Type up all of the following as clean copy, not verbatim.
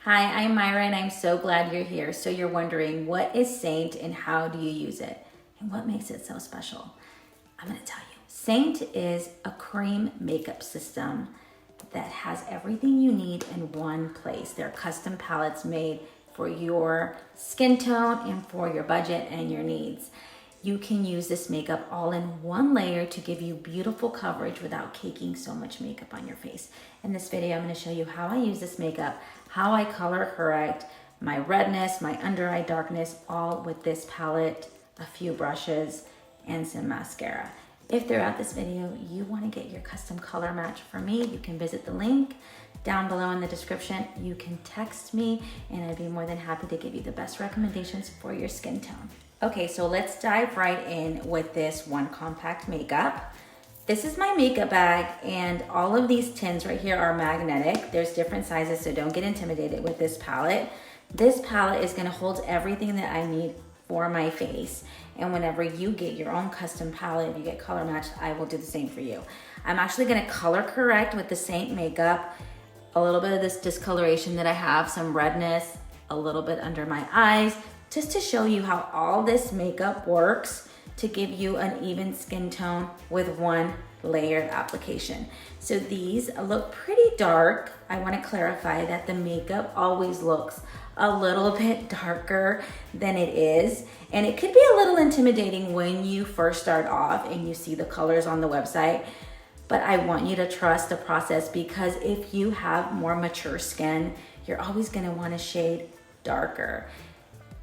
Hi, I'm Myra and I'm so glad you're here. So you're wondering, what is Seint and how do you use it? And what makes it so special? I'm gonna tell you. Seint is a cream makeup system that has everything you need in one place. They're custom palettes made for your skin tone and for your budget and your needs. You can use this makeup all in one layer to give you beautiful coverage without caking so much makeup on your face. In this video, I'm going to show you how I use this makeup, how I color correct my redness, my under eye darkness, all with this palette, a few brushes, and some mascara. If throughout this video you want to get your custom color match for me, you can visit the link down below in the description. You can text me and I'd be more than happy to give you the best recommendations for your skin tone. Okay, so let's dive right in with this one compact makeup. This is my makeup bag and all of these tins right here are magnetic. There's different sizes, so don't get intimidated with this palette. This palette is gonna hold everything that I need for my face. And whenever you get your own custom palette, if you get color matched, I will do the same for you. I'm actually gonna color correct with the Seint Makeup, a little bit of this discoloration that I have, some redness, a little bit under my eyes, just to show you how all this makeup works to give you an even skin tone with one layered application. So these look pretty dark. I want to clarify that the makeup always looks a little bit darker than it is. And it could be a little intimidating when you first start off and you see the colors on the website. But I want you to trust the process, because if you have more mature skin, you're always going to want to shade darker.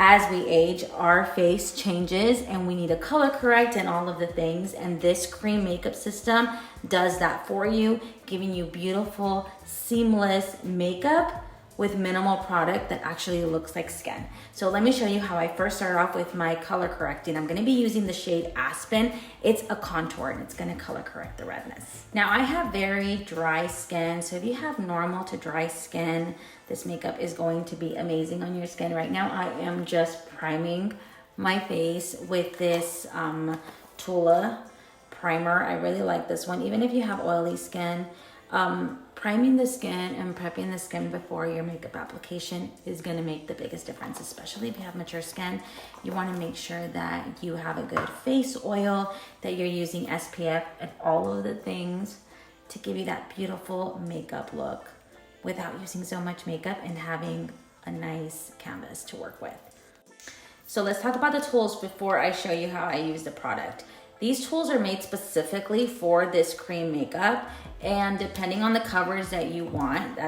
As we age, our face changes and we need to color correct and all of the things. And this cream makeup system does that for you, giving you beautiful, seamless makeup with minimal product that actually looks like skin. So let me show you how I first start off with my color correcting. I'm gonna be using the shade Aspen. It's a contour and it's gonna color correct the redness. Now I have very dry skin, so if you have normal to dry skin, this makeup is going to be amazing on your skin. Right now I am just priming my face with this Tula primer. I really like this one, even if you have oily skin. Priming the skin and prepping the skin before your makeup application is going to make the biggest difference, especially if you have mature skin. You want to make sure that you have a good face oil, that you're using SPF and all of the things to give you that beautiful makeup look without using so much makeup and having a nice canvas to work with. So let's talk about the tools before I show you how I use the product. These tools are made specifically for this cream makeup, and depending on the coverage that you want,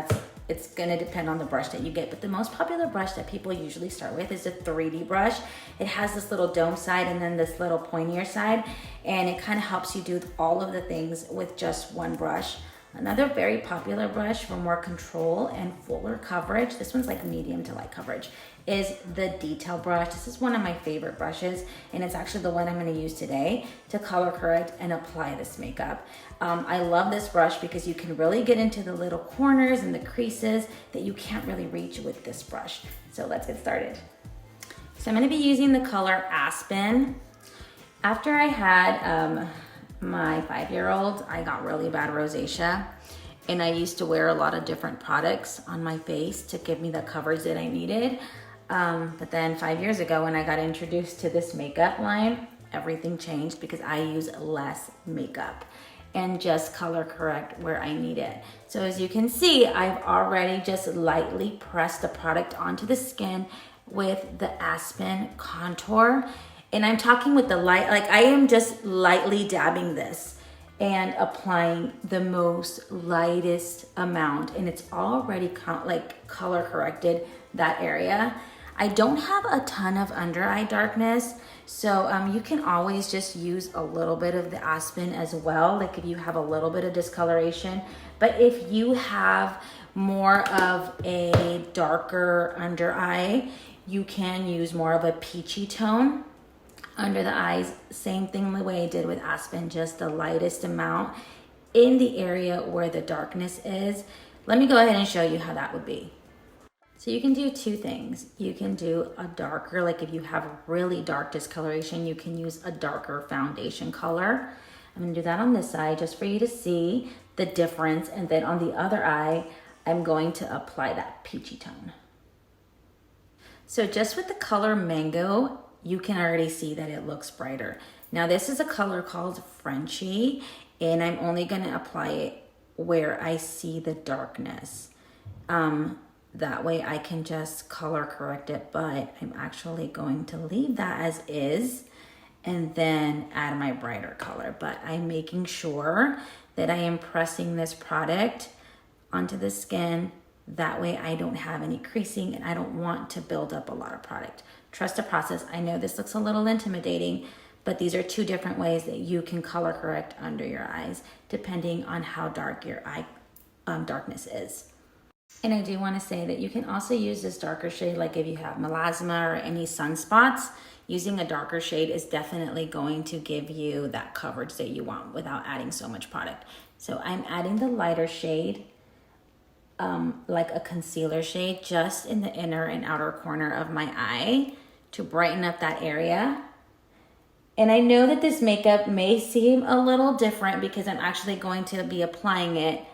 it's gonna depend on the brush that you get. But the most popular brush that people usually start with is a 3D brush. It has this little dome side and then this little pointier side, and it kind of helps you do all of the things with just one brush. Another very popular brush for more control and fuller coverage, this one's like medium to light coverage, is the detail brush. This is one of my favorite brushes, and it's actually the one I'm going to use today to color correct and apply this makeup. I love this brush because you can really get into the little corners and the creases that you can't really reach with this brush. So let's get started. So I'm going to be using the color Aspen. After I had my 5-year-old, I got really bad rosacea, and I used to wear a lot of different products on my face to give me the coverage that I needed. But then 5 years ago, when I got introduced to this makeup line, everything changed because I use less makeup and just color correct where I need it. So as you can see, I've already just lightly pressed the product onto the skin with the Aspen contour. And I'm talking with the light, like I am just lightly dabbing this and applying the most lightest amount, and it's already color corrected that area. I don't have a ton of under eye darkness, so you can always just use a little bit of the Aspen as well, like if you have a little bit of discoloration. But if you have more of a darker under eye, you can use more of a peachy tone under the eyes. Same thing the way I did with Aspen, just the lightest amount in the area where the darkness is. Let me go ahead and show you how that would be. So you can do two things. You can do a darker, like if you have really dark discoloration, you can use a darker foundation color. I'm gonna do that on this side just for you to see the difference. And then on the other eye, I'm going to apply that peachy tone. So just with the color Mango, you can already see that it looks brighter. Now this is a color called Frenchie, and I'm only gonna apply it where I see the darkness. That way I can just color correct it, but I'm actually going to leave that as is and then add my brighter color. But I'm making sure that I am pressing this product onto the skin. That way I don't have any creasing and I don't want to build up a lot of product. Trust the process. I know this looks a little intimidating, but these are two different ways that you can color correct under your eyes depending on how dark your eye darkness is. And I do want to say that you can also use this darker shade, like if you have melasma or any sunspots, using a darker shade is definitely going to give you that coverage that you want without adding so much product. So I'm adding the lighter shade, like a concealer shade, just in the inner and outer corner of my eye to brighten up that area. And I know that this makeup may seem a little different because I'm actually going to be applying it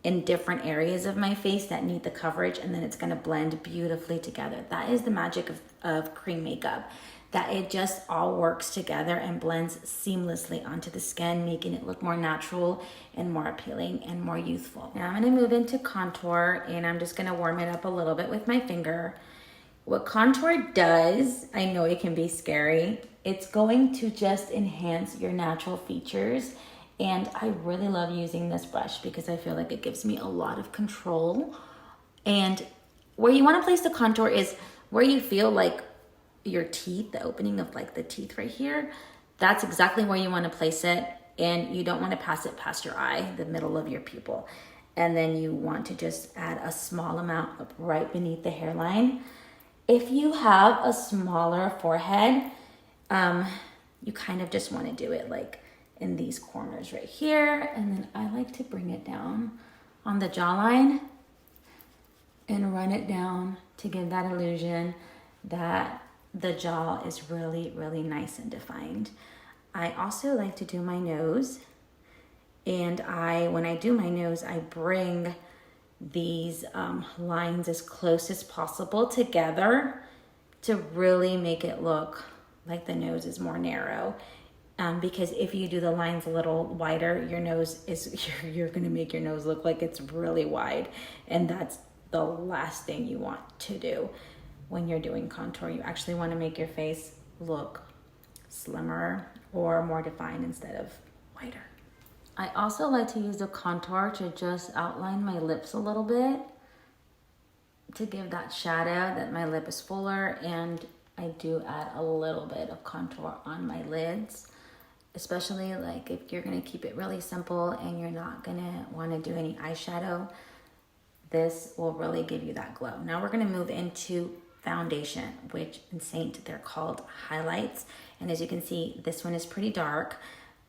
in different areas of my face that need the coverage, and then it's going to blend beautifully together. That is the magic of cream makeup, that it just all works together and blends seamlessly onto the skin, making it look more natural and more appealing and more youthful. Now I'm going to move into contour, and I'm just going to warm it up a little bit with my finger. What contour does, I know it can be scary, it's going to just enhance your natural features. And I really love using this brush because I feel like it gives me a lot of control. And where you want to place the contour is where you feel like your teeth, the opening of like the teeth right here. That's exactly where you want to place it. And you don't want to pass it past your eye, the middle of your pupil. And then you want to just add a small amount up right beneath the hairline. If you have a smaller forehead, you kind of just want to do it like in these corners right here, and then I like to bring it down on the jawline and run it down to give that illusion that the jaw is really, really nice and defined. I also like to do my nose, and when I do my nose, I bring these lines as close as possible together to really make it look like the nose is more narrow. Because if you do the lines a little wider, your nose is, you're gonna make your nose look like it's really wide. And that's the last thing you want to do when you're doing contour. You actually wanna make your face look slimmer or more defined instead of wider. I also like to use the contour to just outline my lips a little bit to give that shadow that my lip is fuller, and I do add a little bit of contour on my lids. Especially like if you're gonna keep it really simple and you're not gonna wanna do any eyeshadow, this will really give you that glow. Now we're gonna move into foundation, which in Seint they're called highlights. And as you can see, this one is pretty dark,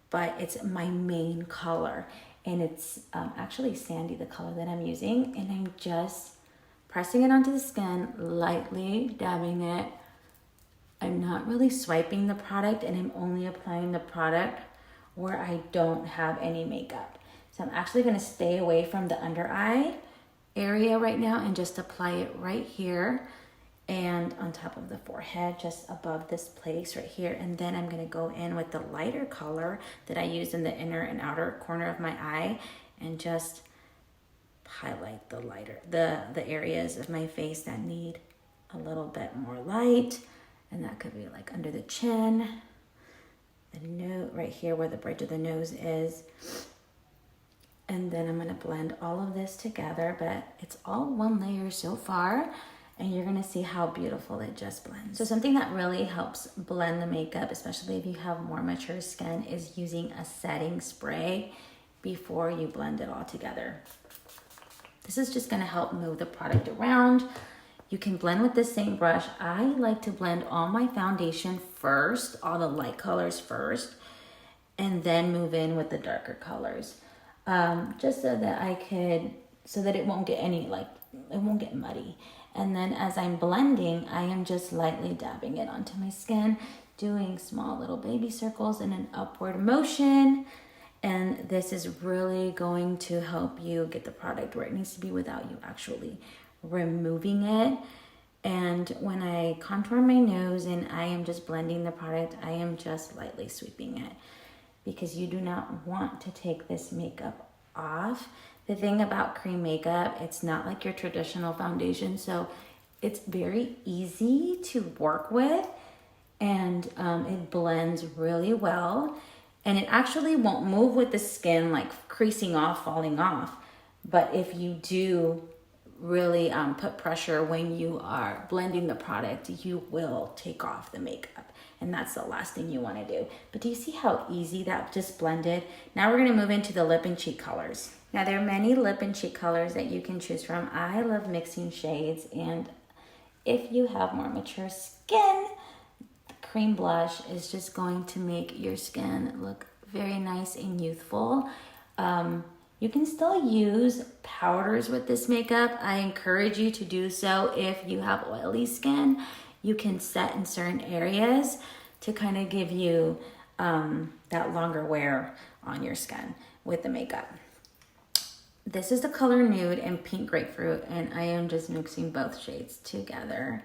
but it's my main color. And it's actually sandy, the color that I'm using. And I'm just pressing it onto the skin, lightly dabbing it. I'm not really swiping the product, and I'm only applying the product where I don't have any makeup. So I'm actually gonna stay away from the under eye area right now and just apply it right here and on top of the forehead, just above this place right here. And then I'm gonna go in with the lighter color that I used in the inner and outer corner of my eye and just highlight the areas of my face that need a little bit more light. And that could be like under the chin, the nose, right here where the bridge of the nose is. And then I'm gonna blend all of this together, but it's all one layer so far, and you're gonna see how beautiful it just blends. So something that really helps blend the makeup, especially if you have more mature skin, is using a setting spray before you blend it all together. This is just gonna help move the product around. You can blend with the same brush. I like to blend all my foundation first, all the light colors first, and then move in with the darker colors. Just so that it won't get it won't get muddy. And then as I'm blending, I am just lightly dabbing it onto my skin, doing small little baby circles in an upward motion. And this is really going to help you get the product where it needs to be without you actually removing it. And when I contour my nose and I am just blending the product, I am just lightly sweeping it because you do not want to take this makeup off. The thing about cream makeup, it's not like your traditional foundation, so it's very easy to work with, and it blends really well, and it actually won't move with the skin like creasing off, falling off. But if you do really put pressure when you are blending the product, you will take off the makeup, and that's the last thing you want to do. But do you see how easy that just blended? Now we're going to move into the lip and cheek colors. Now there are many lip and cheek colors that you can choose from. I love mixing shades, and if you have more mature skin, cream blush is just going to make your skin look very nice and youthful. You can still use powders with this makeup. I encourage you to do so if you have oily skin. You can set in certain areas to kind of give you that longer wear on your skin with the makeup. This is the color Nude and Pink Grapefruit, and I am just mixing both shades together.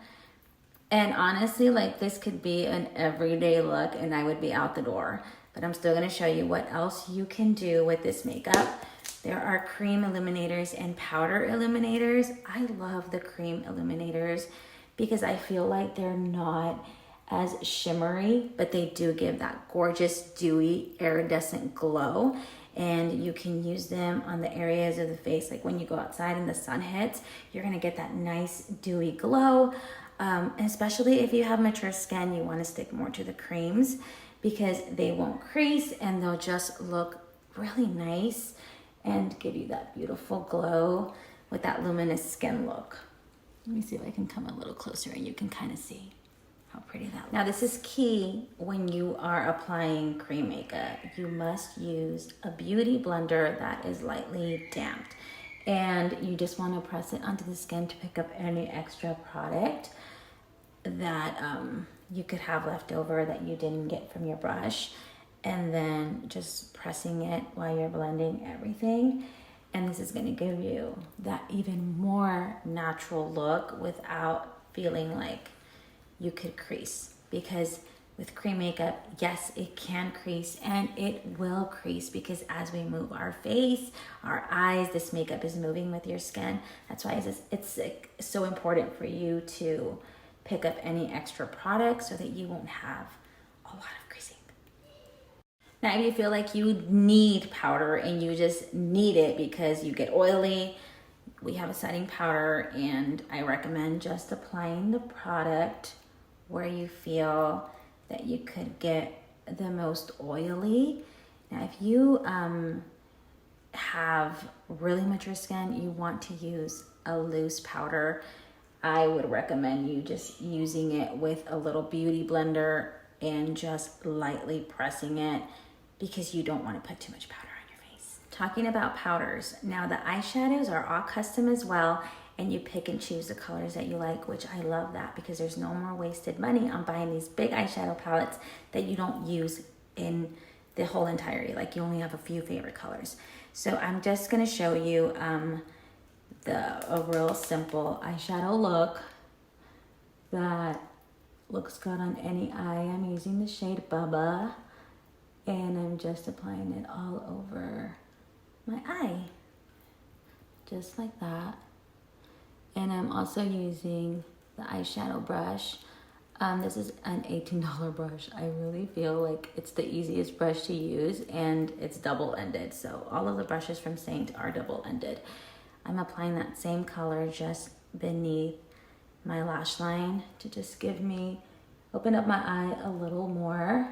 And honestly, like, this could be an everyday look and I would be out the door. But I'm still gonna show you what else you can do with this makeup. There are cream illuminators and powder illuminators. I love the cream illuminators because I feel like they're not as shimmery, but they do give that gorgeous, dewy, iridescent glow. And you can use them on the areas of the face, like when you go outside and the sun hits, you're gonna get that nice, dewy glow. Especially if you have mature skin, you want to stick more to the creams because they won't crease and they'll just look really nice and give you that beautiful glow with that luminous skin look. Let me see if I can come a little closer and you can kind of see how pretty that looks. Now this is key when you are applying cream makeup. You must use a beauty blender that is lightly damped. And you just want to press it onto the skin to pick up any extra product that you could have left over that you didn't get from your brush. And then just pressing it while you're blending everything. And this is going to give you that even more natural look without feeling like you could crease. Because with cream makeup, yes, it can crease and it will crease because as we move our face, our eyes, this makeup is moving with your skin. That's why it's so important for you to pick up any extra products so that you won't have a lot of creasing. Now, if you feel like you need powder and you just need it because you get oily, we have a setting powder, and I recommend just applying the product where you feel that you could get the most oily. Now, if you have really mature skin, you want to use a loose powder. I would recommend you just using it with a little beauty blender and just lightly pressing it because you don't want to put too much powder on your face. Talking about powders, now the eyeshadows are all custom as well, and you pick and choose the colors that you like, which I love that because there's no more wasted money on buying these big eyeshadow palettes that you don't use in the whole entirety. Like you only have a few favorite colors. So I'm just gonna show you a real simple eyeshadow look that looks good on any eye. I'm using the shade Bubba and I'm just applying it all over my eye, just like that. And I'm also using the eyeshadow brush. This is an $18 brush. I really feel like it's the easiest brush to use and it's double-ended. So all of the brushes from Seint are double-ended. I'm applying that same color just beneath my lash line to just open up my eye a little more.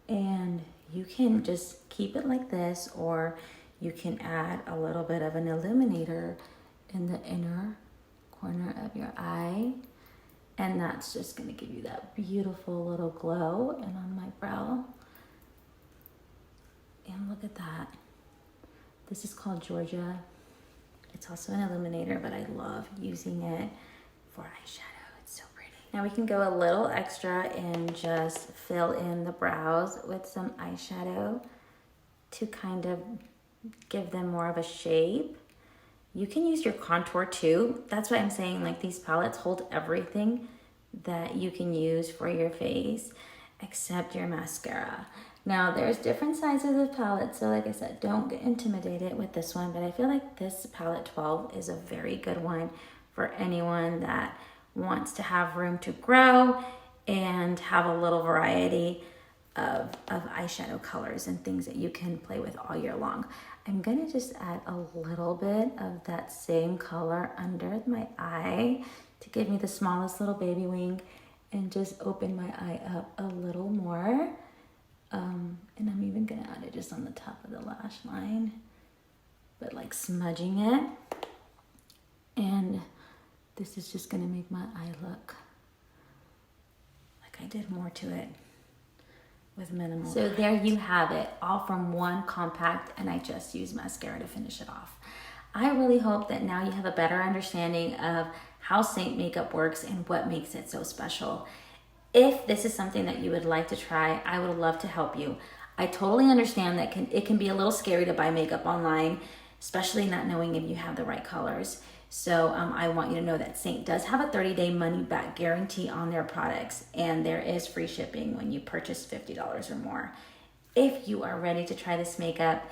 And you can just keep it like this, or you can add a little bit of an illuminator in the inner corner of your eye. And that's just gonna give you that beautiful little glow and on my brow. And look at that. This is called Georgia. It's also an illuminator, but I love using it for eyeshadow. It's so pretty. Now we can go a little extra and just fill in the brows with some eyeshadow to kind of give them more of a shape. You can use your contour too. That's what I'm saying, like these palettes hold everything that you can use for your face except your mascara. Now there's different sizes of palettes, so like I said, don't get intimidated with this one, but I feel like this palette 12 is a very good one for anyone that wants to have room to grow and have a little variety of eyeshadow colors and things that you can play with all year long. I'm gonna just add a little bit of that same color under my eye to give me the smallest little baby wing and just open my eye up a little more. And I'm even gonna add it just on the top of the lash line, but like smudging it. And this is just gonna make my eye look like I did more to it with minimal. So there you have it, all from one compact, and I just used mascara to finish it off. I really hope that now you have a better understanding of how Seint Makeup works and what makes it so special. If this is something that you would like to try, I would love to help you. I totally understand that it can be a little scary to buy makeup online, especially not knowing if you have the right colors. So I want you to know that Seint does have a 30-day money-back guarantee on their products, and there is free shipping when you purchase $50 or more. If you are ready to try this makeup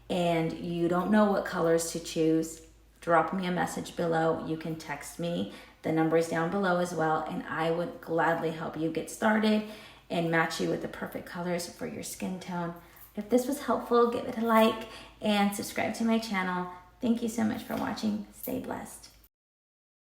and you don't know what colors to choose, drop me a message below. You can text me. The number is down below as well, and I would gladly help you get started and match you with the perfect colors for your skin tone. If this was helpful, give it a like and subscribe to my channel. Thank you so much for watching. Stay blessed.